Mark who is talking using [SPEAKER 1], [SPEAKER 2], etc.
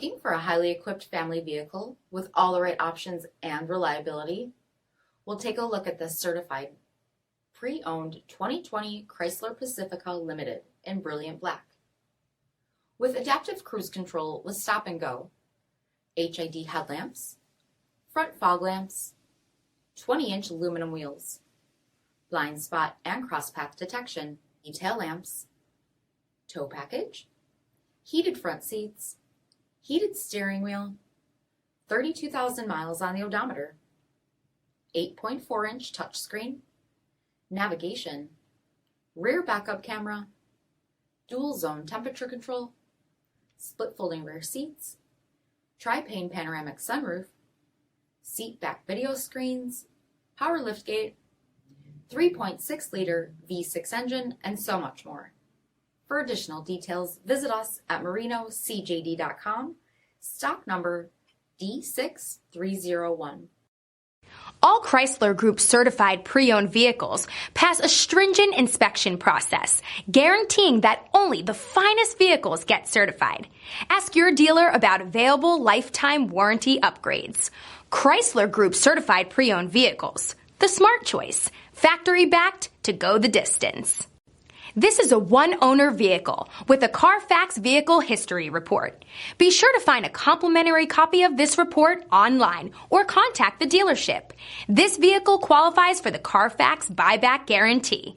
[SPEAKER 1] Looking for a highly equipped family vehicle with all the right options and reliability? We'll take a look at this certified pre-owned 2020 Chrysler Pacifica Limited in brilliant black. With adaptive cruise control with stop and go, HID headlamps, front fog lamps, 20-inch aluminum wheels, blind spot and cross-path detection, tail lamps, tow package, heated front seats, heated steering wheel, 32,000 miles on the odometer, 8.4-inch touchscreen, navigation, rear backup camera, dual zone temperature control, split folding rear seats, TRI-PANE panoramic sunroof, seat back video screens, power liftgate, 3.6-liter V6 engine, and so much more. For additional details, visit us at marinocjd.com, stock number D6301.
[SPEAKER 2] All Chrysler Group certified pre-owned vehicles pass a stringent inspection process, guaranteeing that only the finest vehicles get certified. Ask your dealer about available lifetime warranty upgrades. Chrysler Group certified pre-owned vehicles, the smart choice, factory backed to go the distance. This is a one-owner vehicle with a CARFAX vehicle history report. Be sure to find a complimentary copy of this report online or contact the dealership. This vehicle qualifies for the CARFAX buyback guarantee.